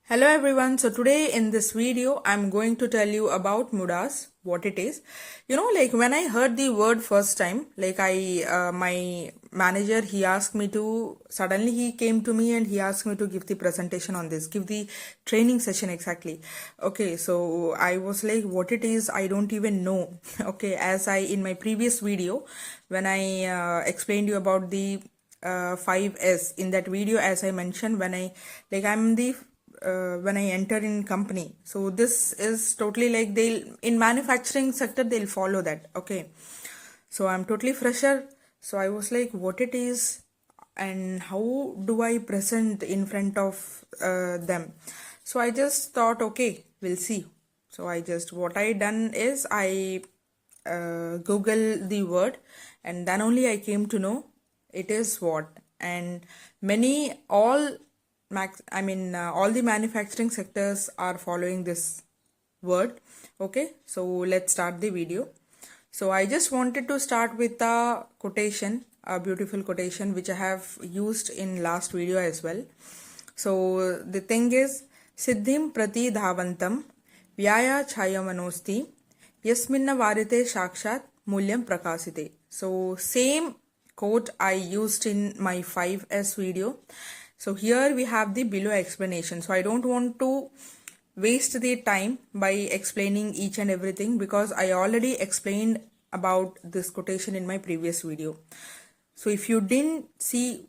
Hello everyone. So today in this video, I'm going to tell you about mudas, what it is. Like when I heard the word first time, my manager, suddenly he came to me and he asked me to give the presentation on this, give the training session exactly. Okay, so I was like, what it is, I don't even know. Okay, in my previous video, when I explained you about the 5S in that video, as I mentioned, when I enter in company. So this is totally like they'll in manufacturing sector they'll follow that. Okay. So I'm totally fresher. So I was like, what it is and how do I present in front of them? So I just thought, okay, we'll see. So what I done is I Google the word and then only I came to know it is what. And many all all the manufacturing sectors are following this word. Okay, so let's start the video. So I just wanted to start with a quotation, a beautiful quotation which I have used in last video as well. So the thing is, Siddhim prati dhavantam vyaya chayamanosti yasminna varite shakshat mulyam prakasite. So same quote I used in my 5S video. So here we have the below explanation. So I don't want to waste the time by explaining each and everything because I already explained about this quotation in my previous video. So if you didn't see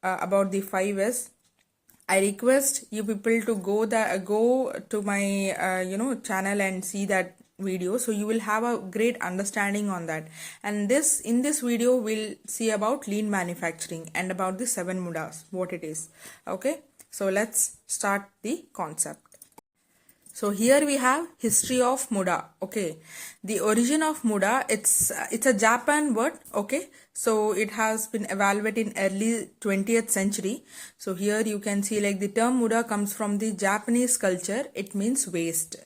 about the 5S, I request you people to go to my channel and see that video, so you will have a great understanding on that. And in this video we'll see about lean manufacturing and about the 7 mudas, what it is. Okay, so let's start the concept. So here we have history of muda. Okay, the origin of muda, it's a Japan word. Okay, so it has been evaluated in early 20th century. So here you can see like the term muda comes from the Japanese culture. It means waste.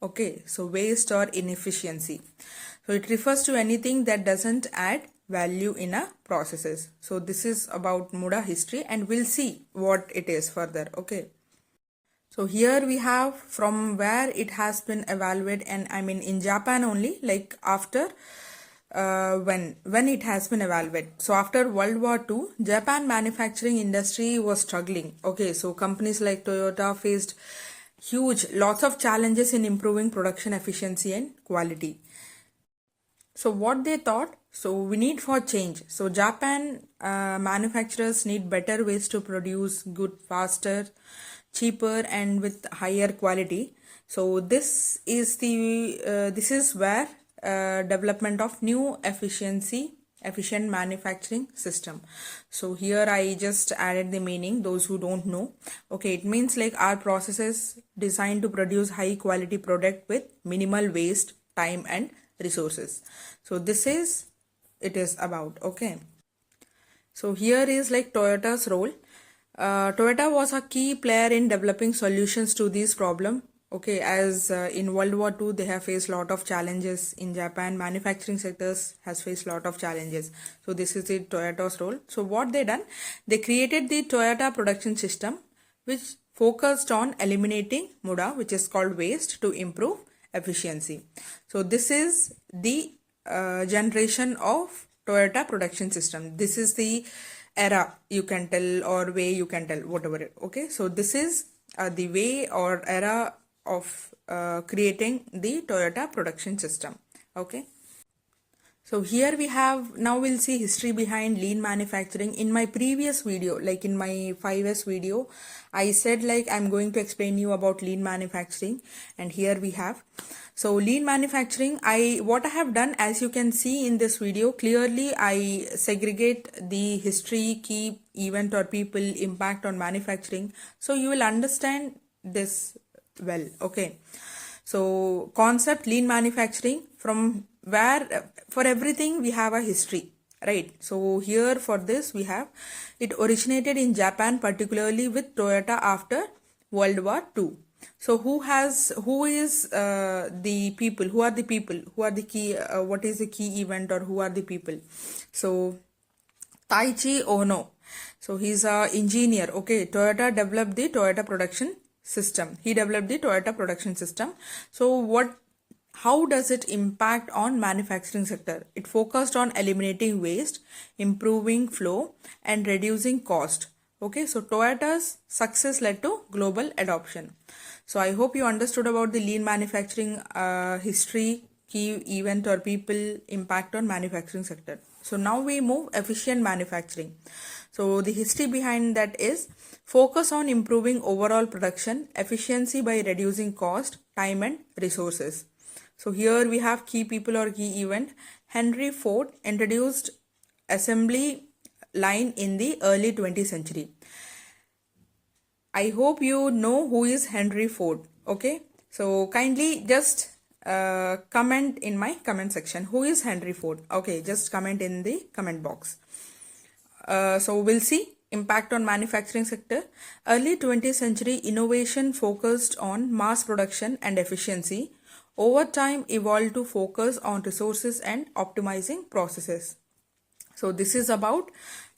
Okay, so waste or inefficiency. So it refers to anything that doesn't add value in a processes. So this is about muda history and we'll see what it is further. Okay. So here we have from where it has been evaluated, and I mean in Japan only, like after when it has been evaluated. So after World War II, Japan manufacturing industry was struggling. Okay, so companies like Toyota faced lots of challenges in improving production efficiency and quality. So what they thought, so we need for change. So Japan manufacturers need better ways to produce good faster, cheaper and with higher quality. So this is where development of new efficient manufacturing system. So here I just added the meaning, those who don't know. Okay, it means like our processes designed to produce high quality product with minimal waste, time and resources. So this is it is about. Okay, so here is like Toyota's role. Toyota was a key player in developing solutions to this problem. Okay, as in World War II, they have faced a lot of challenges. In Japan, manufacturing sectors has faced a lot of challenges. So this is the Toyota's role. So what they done? They created the Toyota production system, which focused on eliminating muda, which is called waste, to improve efficiency. So this is the generation of Toyota production system. This is the era you can tell, or way you can tell, whatever. Okay, so this is the way or era of creating the Toyota production system. Okay, so here we have, now we'll see history behind lean manufacturing. In my previous video, like in my 5S video, I said like I'm going to explain you about lean manufacturing, and here we have. So lean manufacturing, what I have done, as you can see in this video, clearly I segregate the history, key event or people, impact on manufacturing. So you will understand this well. Okay. So concept lean manufacturing, from where for everything we have a history, right? So here for this we have, it originated in Japan, particularly with Toyota after World War II. So who is the people, who are the people, who are the key, what is the key event or who are the people? So Taichi Ono, so he's a engineer. Okay, Toyota developed the Toyota production system. He developed the Toyota production system. So how does it impact on manufacturing sector? It focused on eliminating waste, improving flow, and reducing cost. Okay, so Toyota's success led to global adoption. So I hope you understood about the lean manufacturing history, key event or people impact on manufacturing sector. So now we move efficient manufacturing. So the history behind that is focus on improving overall production efficiency by reducing cost, time and resources. So here we have key people or key event. Henry Ford introduced assembly line in the early 20th century. I hope you know who is Henry Ford. Okay, so kindly just comment in my comment section who is Henry Ford. Okay, just comment in the comment box. So we'll see impact on manufacturing sector. Early 20th century innovation focused on mass production and efficiency. Over time evolved to focus on resources and optimizing processes. So this is about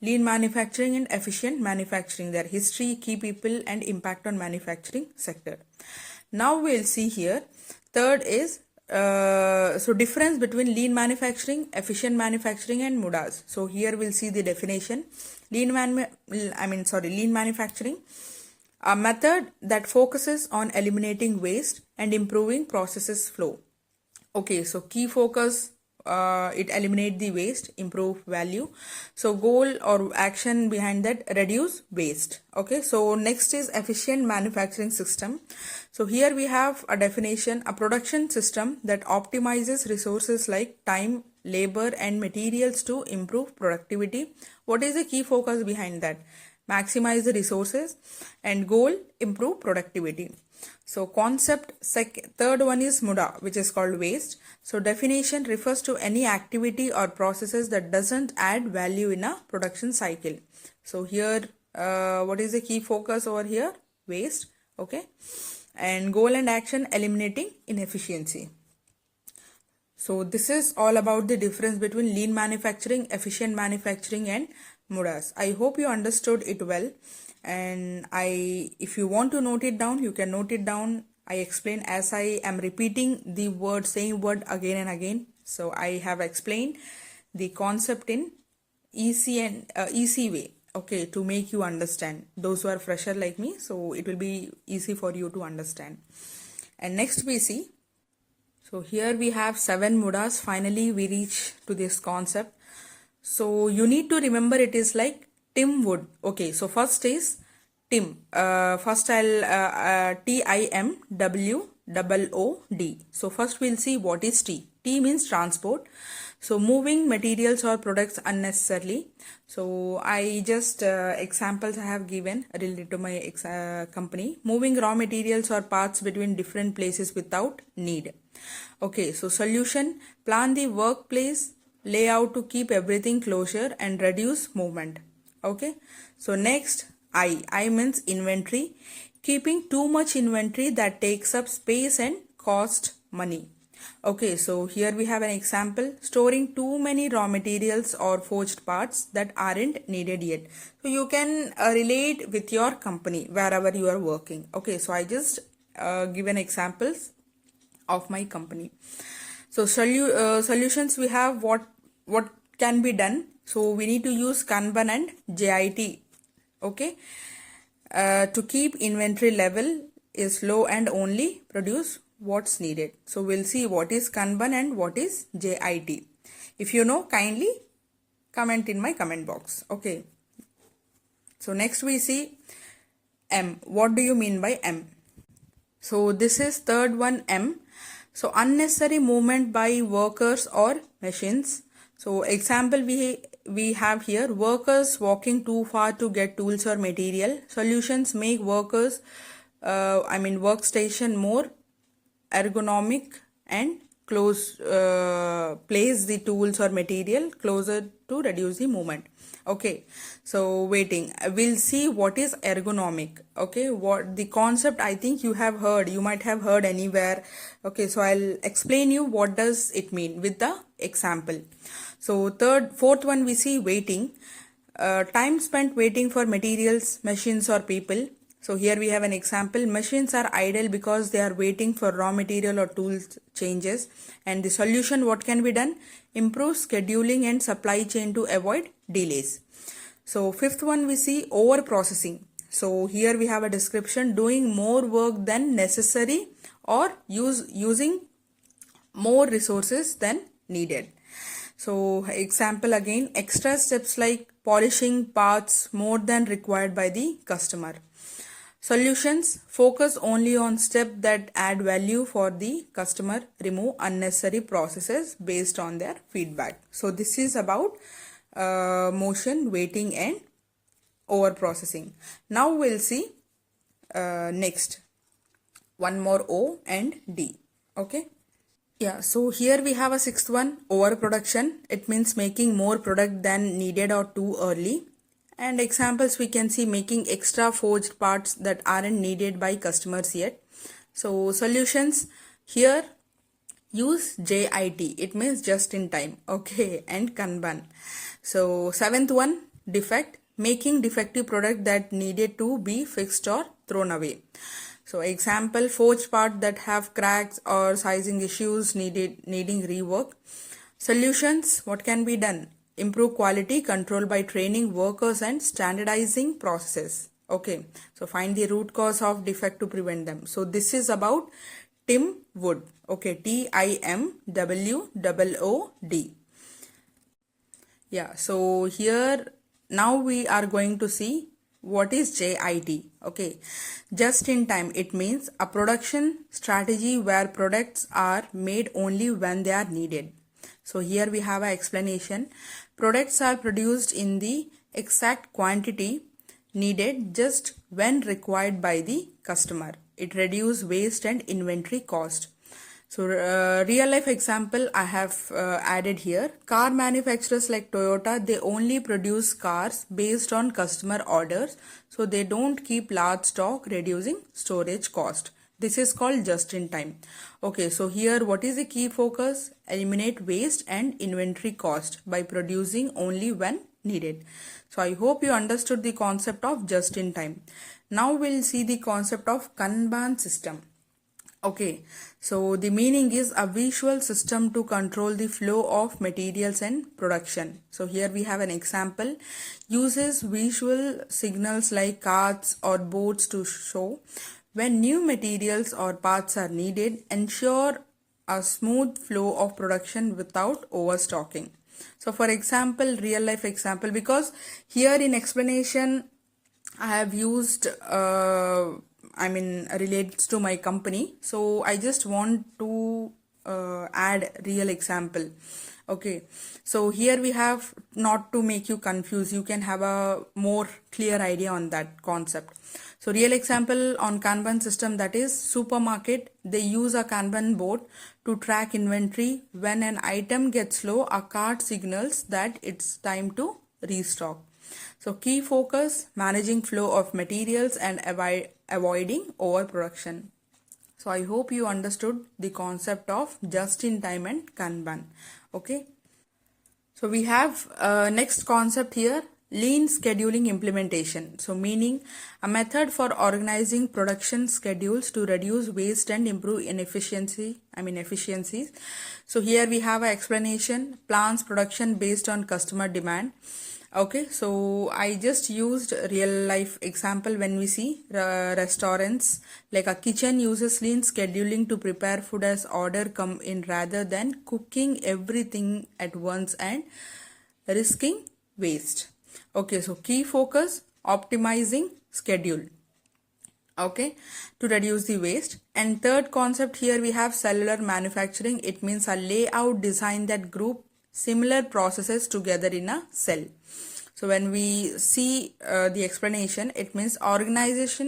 lean manufacturing and efficient manufacturing, their history, key people and impact on manufacturing sector. Now we'll see here. Third is so difference between lean manufacturing, efficient manufacturing and MUDAs. So here we'll see the definition. Lean manufacturing, a method that focuses on eliminating waste and improving processes flow. Okay, so key focus, it eliminate the waste, improve value. So goal or action behind that, reduce waste. Okay, so next is efficient manufacturing system. So here we have a definition, a production system that optimizes resources like time, labor and materials to improve productivity. What is the key focus behind that? Maximize the resources and goal, improve productivity. So concept, third one is MUDA, which is called waste. So definition refers to any activity or processes that doesn't add value in a production cycle. So here what is the key focus over here? Waste. Okay, and goal and action, eliminating inefficiency. So this is all about the difference between lean manufacturing, efficient manufacturing and MUDAs. I hope you understood it well, and if you want to note it down, you can note it down. I explain as I am repeating the word, same word again and again. So I have explained the concept in easy way, okay, to make you understand. Those who are fresher like me, so it will be easy for you to understand. And next we see, so here we have 7 MUDAs. Finally we reach to this concept. So you need to remember it is like Tim would. Okay, so first is Tim. First I'll TIMWOOD. So first we'll see what is T. T means transport. So moving materials or products unnecessarily. So I just examples I have given related to my company. Moving raw materials or parts between different places without need. Okay, so solution, plan the workplace layout to keep everything closure and reduce movement. Okay, so next I means inventory, keeping too much inventory that takes up space and cost money. Okay, so here we have an example, storing too many raw materials or forged parts that aren't needed yet. So you can relate with your company wherever you are working. Okay, so I just given examples of my company. So solutions we have, what can be done. So we need to use Kanban and JIT. Okay, to keep inventory level is low and only produce what's needed. So we'll see what is Kanban and what is JIT. If you know, kindly comment in my comment box. Okay, so next we see M. What do you mean by M? So this is third one, M. So unnecessary movement by workers or machines. So example we have here, workers walking too far to get tools or material. Solutions make workers workstation more ergonomic and place the tools or material closer to reduce the movement. Okay, so waiting, we'll see what is ergonomic. Okay, what the concept I think you have heard, you might have heard anywhere. Okay, so I'll explain you what does it mean with the example. So fourth one we see waiting, time spent waiting for materials, machines or people. So here we have an example. Machines are idle because they are waiting for raw material or tools changes. And the solution, what can be done? Improve scheduling and supply chain to avoid delays. So fifth one we see over processing. So here we have a description: doing more work than necessary or using more resources than needed. So example again, extra steps like polishing parts more than required by the customer. Solutions: focus only on steps that add value for the customer, remove unnecessary processes based on their feedback. So this is about motion, waiting and over processing. Now we'll see next one more O and D. Okay. Yeah, so here we have a sixth one, overproduction. It means making more product than needed or too early. And examples we can see: making extra forged parts that aren't needed by customers yet. So solutions here: use JIT, it means just in time, okay, and Kanban. So seventh one, defect, making defective product that needed to be fixed or thrown away. So example, forged part that have cracks or sizing issues needing rework. Solutions, what can be done? Improve quality control by training workers and standardizing processes. Okay, so find the root cause of defect to prevent them. So this is about Tim Wood. Okay, TIMWOOD. Yeah, so here now we are going to see what is JIT. Okay, just in time, it means a production strategy where products are made only when they are needed. So here we have an explanation. Products are produced in the exact quantity needed just when required by the customer. It reduces waste and inventory cost. So real life example I have added here. Car manufacturers like Toyota, they only produce cars based on customer orders. So they don't keep large stock, reducing storage cost. This is called just in time. Okay, so here what is the key focus? Eliminate waste and inventory cost by producing only when needed. So I hope you understood the concept of just in time. Now we'll see the concept of Kanban system. Okay, so the meaning is a visual system to control the flow of materials and production. So here we have an example. Uses visual signals like cards or boards to show when new materials or parts are needed, ensure a smooth flow of production without overstocking. So for example, real life example, because here in explanation I have used relates to my company, so I just want to add real example. Okay, so here we have, not to make you confused, you can have a more clear idea on that concept. So real example on Kanban system, that is supermarket, they use a Kanban board to track inventory. When an item gets low, a card signals that it's time to restock. So key focus, managing flow of materials and avoiding overproduction. So I hope you understood the concept of just in time and Kanban. Okay. So we have next concept here, lean scheduling implementation. So meaning a method for organizing production schedules to reduce waste and improve efficiencies. So here we have an explanation, plans production based on customer demand. Okay, so I just used real life example. When we see restaurants, like a kitchen uses lean scheduling to prepare food as order come in rather than cooking everything at once and risking waste. Okay, so key focus, optimizing schedule, okay, to reduce the waste. And third concept here we have cellular manufacturing. It means a layout design that group similar processes together in a cell. So when we see the explanation, it means organize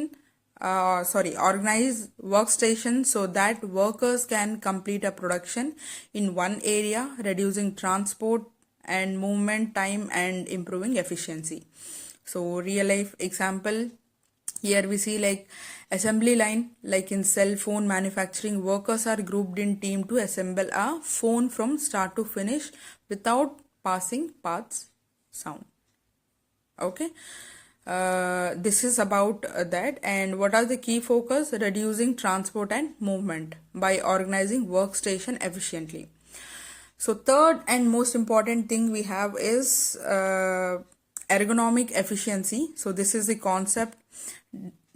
workstation so that workers can complete a production in one area, reducing transport and movement time and improving efficiency. So real life example, here we see like assembly line, like in cell phone manufacturing, workers are grouped in team to assemble a phone from start to finish without passing parts sound. Okay, This is about that. And what are the key focus? Reducing transport and movement by organizing workstation efficiently. So third and most important thing we have is ergonomic efficiency. So this is the concept,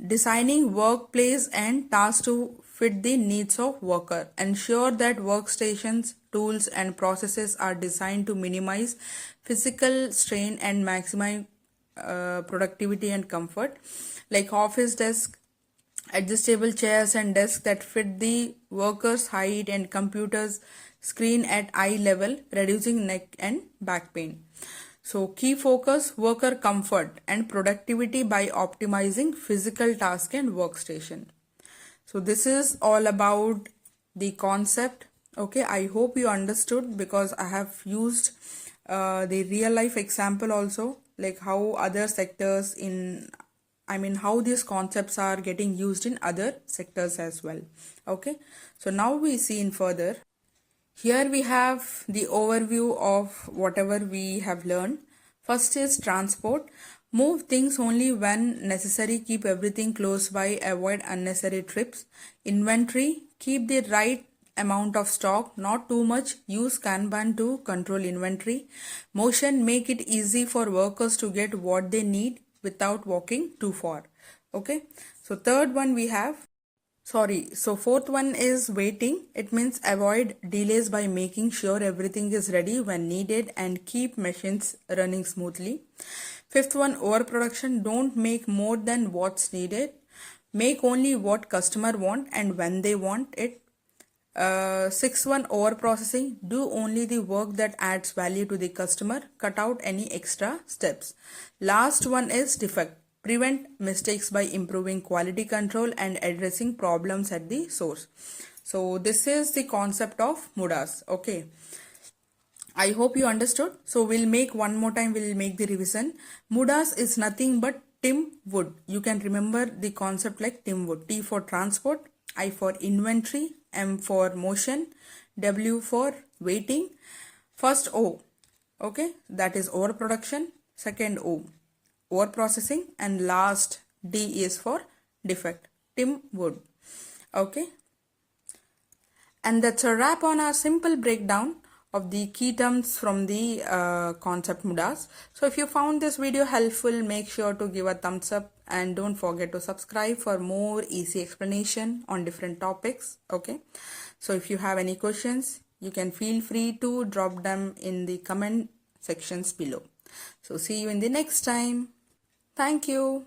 designing workplace and tasks to fit the needs of worker. Ensure that workstations, tools and processes are designed to minimize physical strain and maximize productivity and comfort, like office desk, adjustable chairs and desks that fit the worker's height, and computers screen at eye level, reducing neck and back pain. So key focus, worker comfort and productivity by optimizing physical task and workstation. So this is all about the concept. Okay, I hope you understood, because I have used the real life example also, like how other sectors in, I mean, how these concepts are getting used in other sectors as well. Okay, so now we see in further. Here we have the overview of whatever we have learned. First is transport. Move things only when necessary. Keep everything close by. Avoid unnecessary trips. Inventory. Keep the right amount of stock, not too much. Use Kanban to control inventory. Motion. Make it easy for workers to get what they need without walking too far. Okay. So third one we have, so fourth one is waiting. It means avoid delays by making sure everything is ready when needed and keep machines running smoothly. Fifth one, overproduction. Don't make more than what's needed. Make only what customer want and when they want it. Sixth one, over processing. Do only the work that adds value to the customer. Cut out any extra steps. Last one is defect. Prevent mistakes by improving quality control and addressing problems at the source. So this is the concept of MUDAs. Okay, I hope you understood. So we'll make one more time, we'll make the revision. MUDAs is nothing but Tim Wood. You can remember the concept like Tim Wood. T for transport, I for inventory, M for motion, W for waiting. First O, okay, that is overproduction. Second O, over processing, and last D is for defect. Tim Wood. Okay, and that's a wrap on our simple breakdown of the key terms from the concept MUDAs. So if you found this video helpful, make sure to give a thumbs up and don't forget to subscribe for more easy explanation on different topics. Okay, so if you have any questions, you can feel free to drop them in the comment sections below. So see you in the next time. Thank you.